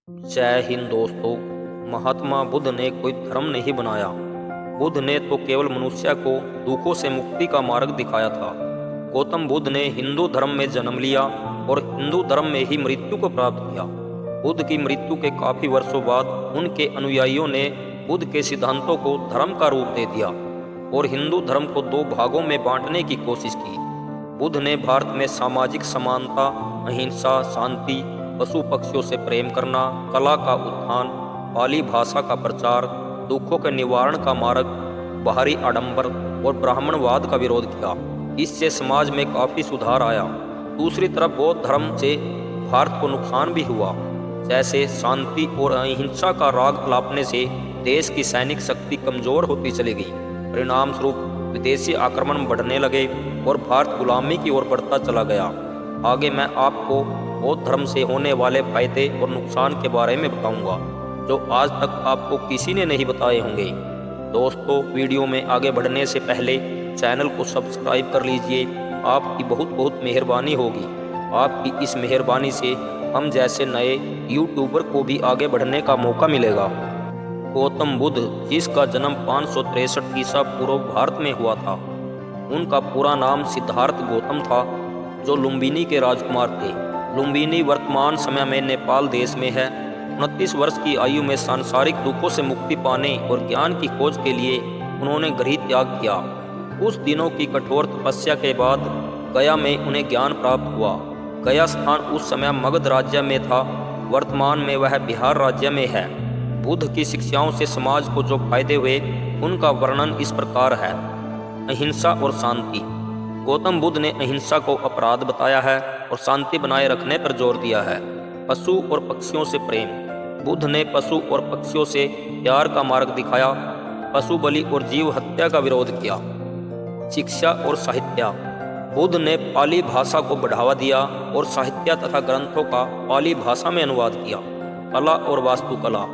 जय हिंद दोस्तों। महात्मा बुद्ध ने कोई धर्म नहीं बनाया। बुद्ध ने तो केवल मनुष्य को दुखों से मुक्ति का मार्ग दिखाया था। गौतम बुद्ध ने हिंदू धर्म में जन्म लिया और हिंदू धर्म में ही मृत्यु को प्राप्त किया। बुद्ध की मृत्यु के काफी वर्षों बाद उनके अनुयायियों ने बुद्ध के सिद्धांतों को धर्म का रूप दे दिया और हिंदू धर्म को दो भागों में बांटने की कोशिश की। बुद्ध ने भारत में सामाजिक समानता, अहिंसा, शांति, पशु पक्षियों से प्रेम करना, कला का उत्थान, पाली भाषा का प्रचार, दुखों के निवारण का मार्ग, बाहरी आडंबर और ब्राह्मणवाद का विरोध किया। इससे समाज में काफी सुधार आया। दूसरी तरफ बौद्ध धर्म से भारत को नुकसान भी हुआ, जैसे शांति और अहिंसा का राग अलापने से देश की सैनिक शक्ति कमजोर होती चली गई। परिणाम स्वरूप विदेशी आक्रमण बढ़ने लगे और भारत गुलामी की ओर बढ़ता चला गया। आगे मैं आपको बौद्ध धर्म से होने वाले फायदे और नुकसान के बारे में बताऊंगा, जो आज तक आपको किसी ने नहीं बताए होंगे। दोस्तों, वीडियो में आगे बढ़ने से पहले चैनल को सब्सक्राइब कर लीजिए। आपकी बहुत बहुत मेहरबानी होगी। आपकी इस मेहरबानी से हम जैसे नए यूट्यूबर को भी आगे बढ़ने का मौका मिलेगा। गौतम बुद्ध, जिसका जन्म 563 ईसा पूर्व भारत में हुआ था, उनका पूरा नाम सिद्धार्थ गौतम था, जो लुम्बिनी के राजकुमार थे। लुम्बिनी वर्तमान समय में नेपाल देश में है। 29 वर्ष की आयु में सांसारिक दुखों से मुक्ति पाने और ज्ञान की खोज के लिए उन्होंने गृह त्याग किया। कुछ दिनों की कठोर तपस्या के बाद गया में उन्हें ज्ञान प्राप्त हुआ। गया स्थान उस समय मगध राज्य में था, वर्तमान में वह बिहार राज्य में है। बुद्ध की शिक्षाओं से समाज को जो फायदे हुए, उनका वर्णन इस प्रकार है। अहिंसा और शांति। गौतम बुद्ध ने अहिंसा को अपराध बताया है और शांति बनाए रखने पर जोर दिया है। पशु और पक्षियों से प्रेम। बुद्ध ने पशु और पक्षियों से प्यार का मार्ग दिखाया। पशु बलि और जीव हत्या का विरोध किया। शिक्षा और साहित्य। बुद्ध ने पाली भाषा को बढ़ावा दिया और साहित्य तथा ग्रंथों का पाली भाषा में अनुवाद किया। कला और वास्तुकला।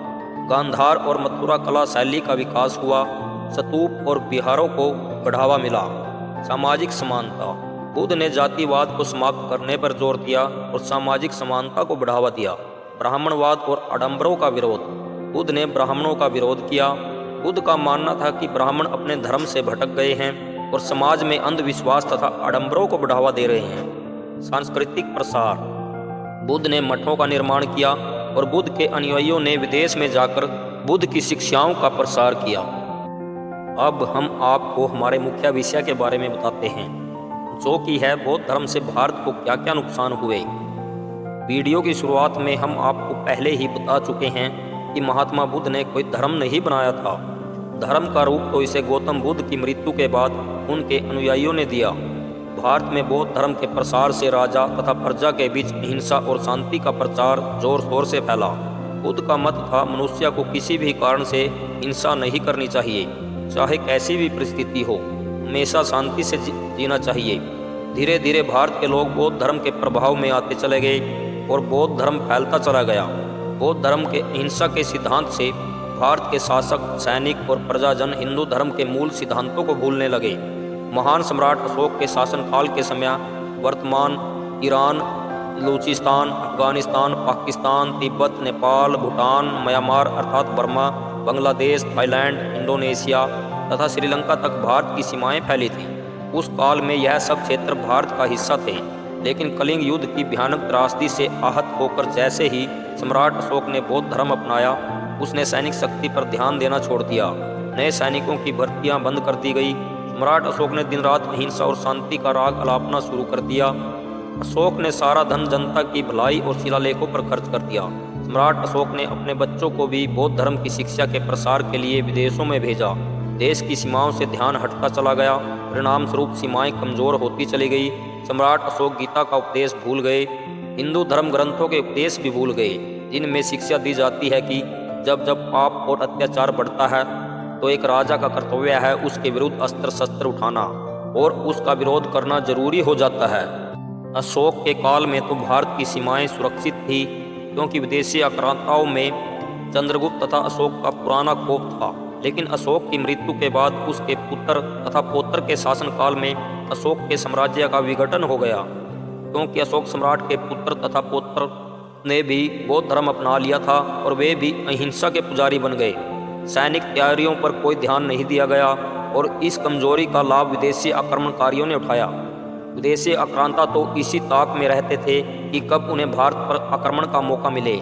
गांधार और मथुरा कला शैली का विकास हुआ। स्तूप और विहारों को बढ़ावा मिला। सामाजिक समानता। बुद्ध ने जातिवाद को समाप्त करने पर जोर दिया और सामाजिक समानता को बढ़ावा दिया। ब्राह्मणवाद और आडंबरों का विरोध। बुद्ध ने ब्राह्मणों का विरोध किया। बुद्ध का मानना था कि ब्राह्मण अपने धर्म से भटक गए हैं और समाज में अंधविश्वास तथा आडंबरों को बढ़ावा दे रहे हैं। सांस्कृतिक प्रसार। बुद्ध ने मठों का निर्माण किया और बुद्ध के अनुयायियों ने विदेश में जाकर बुद्ध की शिक्षाओं का प्रसार किया। अब हम आपको हमारे मुख्य विषय के बारे में बताते हैं, जो कि है बौद्ध धर्म से भारत को क्या क्या नुकसान हुए। वीडियो की शुरुआत में हम आपको पहले ही बता चुके हैं कि महात्मा बुद्ध ने कोई धर्म नहीं बनाया था। धर्म का रूप तो इसे गौतम बुद्ध की मृत्यु के बाद उनके अनुयायियों ने दिया। भारत में बौद्ध धर्म के प्रसार से राजा तथा प्रजा के बीच अहिंसा और शांति का प्रचार जोर शोर से फैला। बुद्ध का मत था, मनुष्य को किसी भी कारण से हिंसा नहीं करनी चाहिए, चाहे कैसी भी परिस्थिति हो, हमेशा शांति से जीना चाहिए। धीरे धीरे भारत के लोग बौद्ध धर्म के प्रभाव में आते चले गए और बौद्ध धर्म फैलता चला गया। बौद्ध धर्म के अहिंसा के सिद्धांत से भारत के शासक, सैनिक और प्रजाजन हिंदू धर्म के मूल सिद्धांतों को भूलने लगे। महान सम्राट अशोक के शासनकाल के समय वर्तमान ईरान, बलूचिस्तान, अफगानिस्तान, पाकिस्तान, तिब्बत, नेपाल, भूटान, म्यांमार अर्थात बर्मा, बांग्लादेश, थाईलैंड, इंडोनेशिया तथा श्रीलंका तक भारत की सीमाएं फैली थीं। उस काल में यह सब क्षेत्र भारत का हिस्सा थे, लेकिन कलिंग युद्ध की भयानक त्रासदी से आहत होकर जैसे ही सम्राट अशोक ने बौद्ध धर्म अपनाया, उसने सैनिक शक्ति पर ध्यान देना छोड़ दिया। नए सैनिकों की भर्तियां बंद कर दी गई। सम्राट अशोक ने दिन रात अहिंसा और शांति का राग अलापना शुरू कर दिया। अशोक ने सारा धन जनता की भलाई और शिलालेखों पर खर्च कर दिया। सम्राट अशोक ने अपने बच्चों को भी बौद्ध धर्म की शिक्षा के प्रसार के लिए विदेशों में भेजा। देश की सीमाओं से ध्यान हटता चला गया। परिणाम स्वरूप सीमाएं कमजोर होती चली गई। सम्राट अशोक गीता का उपदेश भूल गए। हिंदू धर्म ग्रंथों के उपदेश भी भूल गए, जिनमें शिक्षा दी जाती है कि जब जब पाप और अत्याचार बढ़ता है तो एक राजा का कर्तव्य है उसके विरुद्ध अस्त्र शस्त्र उठाना और उसका विरोध करना जरूरी हो जाता है। अशोक के काल में तो भारत की सीमाएं सुरक्षित थी, क्योंकि विदेशी आक्रांताओं में चंद्रगुप्त तथा अशोक का पुराना खौफ था। लेकिन अशोक की मृत्यु के बाद उसके पुत्र तथा पौत्र के शासनकाल में अशोक के साम्राज्य का विघटन हो गया, क्योंकि अशोक सम्राट के पुत्र तथा पौत्र ने भी बौद्ध धर्म अपना लिया था और वे भी अहिंसा के पुजारी बन गए। सैनिक तैयारियों पर कोई ध्यान नहीं दिया गया और इस कमजोरी का लाभ विदेशी आक्रमणकारियों ने उठाया। विदेशी आक्रांता तो इसी ताक में रहते थे कि कब उन्हें भारत पर आक्रमण का मौका मिले,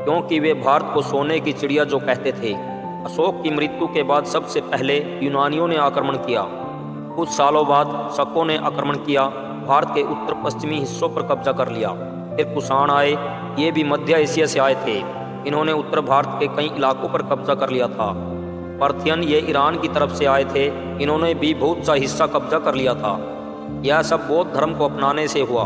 क्योंकि वे भारत को सोने की चिड़िया जो कहते थे। अशोक की मृत्यु के बाद सबसे पहले यूनानियों ने आक्रमण किया। कुछ सालों बाद शकों ने आक्रमण किया, भारत के उत्तर पश्चिमी हिस्सों पर कब्जा कर लिया। फिर कुषाण आए, ये भी मध्य एशिया से आए थे। इन्होंने उत्तर भारत के कई इलाकों पर कब्जा कर लिया था। पार्थियन ये ईरान की तरफ से आए थे, इन्होंने भी बहुत सा हिस्सा कब्जा कर लिया था। यह सब बौद्ध धर्म को अपनाने से हुआ।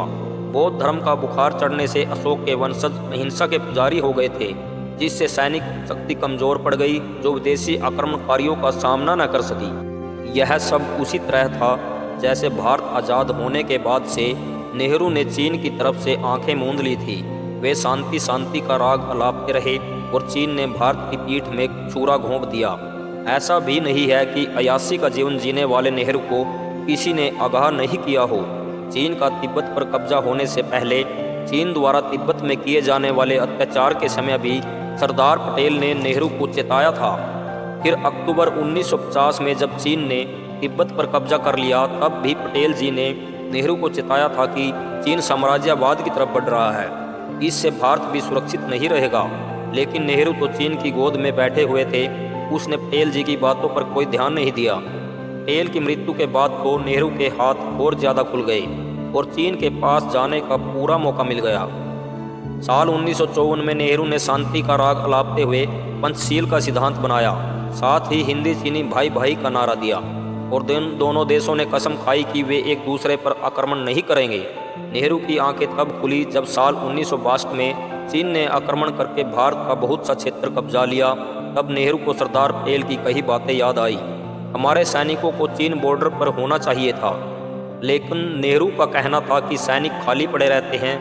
बौद्ध धर्म का बुखार चढ़ने से अशोक के वंशज अहिंसा के पुजारी हो गए थे, जिससे सैनिक शक्ति कमजोर पड़ गई, जो विदेशी आक्रमणकारियों का सामना न कर सकी। यह सब उसी तरह था जैसे भारत आज़ाद होने के बाद से नेहरू ने चीन की तरफ से आंखें मूंद ली थी। वे शांति शांति का राग अलापते रहे और चीन ने भारत की पीठ में छुरा घोंप दिया। ऐसा भी नहीं है कि अयासी का जीवन जीने वाले नेहरू को किसी ने आगाह नहीं किया हो। चीन का तिब्बत पर कब्जा होने से पहले चीन द्वारा तिब्बत में किए जाने वाले अत्याचार के समय भी सरदार पटेल ने नेहरू को चेताया था। फिर अक्टूबर 1950 में जब चीन ने तिब्बत पर कब्जा कर लिया, तब भी पटेल जी ने नेहरू को चेताया था कि चीन साम्राज्यवाद की तरफ बढ़ रहा है, इससे भारत भी सुरक्षित नहीं रहेगा। लेकिन नेहरू तो चीन की गोद में बैठे हुए थे, उसने पटेल जी की बातों पर कोई ध्यान नहीं दिया। पटेल की मृत्यु के बाद तो नेहरू के हाथ और ज़्यादा खुल गए और चीन के पास जाने का पूरा मौका मिल गया। साल 1954 में नेहरू ने शांति का राग अलापते हुए पंचशील का सिद्धांत बनाया। साथ ही हिंदी चीनी भाई भाई का नारा दिया और दोनों देशों ने कसम खाई कि वे एक दूसरे पर आक्रमण नहीं करेंगे। नेहरू की आंखें तब खुली जब साल 1962 में चीन ने आक्रमण करके भारत का बहुत सा क्षेत्र कब्जा लिया। तब नेहरू को सरदार पटेल की कही बातें याद आई। हमारे सैनिकों को चीन बॉर्डर पर होना चाहिए था, लेकिन नेहरू का कहना था कि सैनिक खाली पड़े रहते हैं,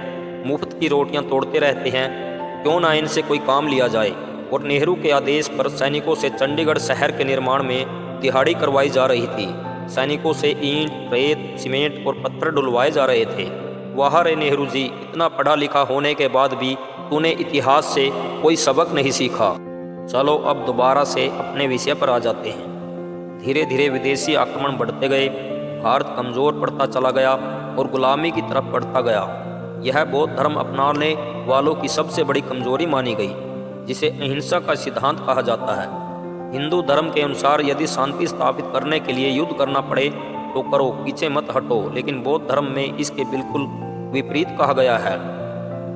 मुफ्त की रोटियां तोड़ते रहते हैं, क्यों ना इनसे कोई काम लिया जाए। और नेहरू के आदेश पर सैनिकों से चंडीगढ़ शहर के निर्माण में दिहाड़ी करवाई जा रही थी। सैनिकों से ईंट, रेत, सीमेंट और पत्थर डुलवाए जा रहे थे। वाह रे नेहरू जी, इतना पढ़ा लिखा होने के बाद भी तूने इतिहास से कोई सबक नहीं सीखा। चलो अब दोबारा से अपने विषय पर आ जाते हैं। धीरे धीरे विदेशी आक्रमण बढ़ते गए, भारत कमज़ोर पड़ता चला गया और गुलामी की तरफ बढ़ता गया। यह बौद्ध धर्म अपनाने वालों की सबसे बड़ी कमजोरी मानी गई, जिसे अहिंसा का सिद्धांत कहा जाता है। हिंदू धर्म के अनुसार यदि शांति स्थापित करने के लिए युद्ध करना पड़े तो करो, पीछे मत हटो। लेकिन बौद्ध धर्म में इसके बिल्कुल विपरीत कहा गया है।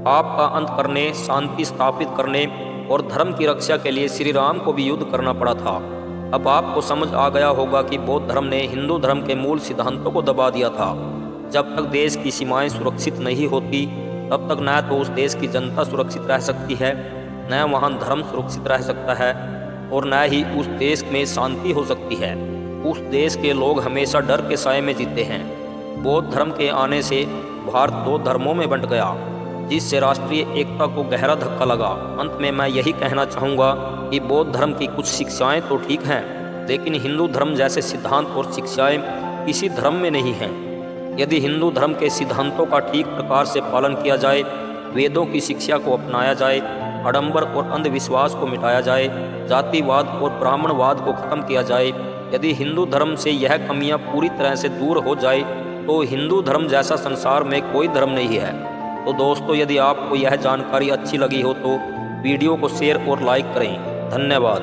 पाप का अंत करने, शांति स्थापित करने और धर्म की रक्षा के लिए श्री राम को भी युद्ध करना पड़ा था। अब आपको समझ आ गया होगा कि बौद्ध धर्म ने हिंदू धर्म के मूल सिद्धांतों को दबा दिया था। जब तक देश की सीमाएं सुरक्षित नहीं होती, तब तक न तो उस देश की जनता सुरक्षित रह सकती है, न वहाँ धर्म सुरक्षित रह सकता है और न ही उस देश में शांति हो सकती है। उस देश के लोग हमेशा डर के साए में जीते हैं। बौद्ध धर्म के आने से भारत दो धर्मों में बंट गया, जिससे राष्ट्रीय एकता को गहरा धक्का लगा। अंत में मैं यही कहना चाहूँगा कि बौद्ध धर्म की कुछ शिक्षाएं तो ठीक हैं, लेकिन हिंदू धर्म जैसे सिद्धांत और शिक्षाएं किसी धर्म में नहीं हैं। यदि हिंदू धर्म के सिद्धांतों का ठीक प्रकार से पालन किया जाए, वेदों की शिक्षा को अपनाया जाए, आडंबर और अंधविश्वास को मिटाया जाए, जातिवाद और ब्राह्मणवाद को खत्म किया जाए, यदि हिंदू धर्म से यह कमियां पूरी तरह से दूर हो जाए, तो हिंदू धर्म जैसा संसार में कोई धर्म नहीं है। तो दोस्तों, यदि आपको यह जानकारी अच्छी लगी हो तो वीडियो को शेयर और लाइक करें। धन्यवाद।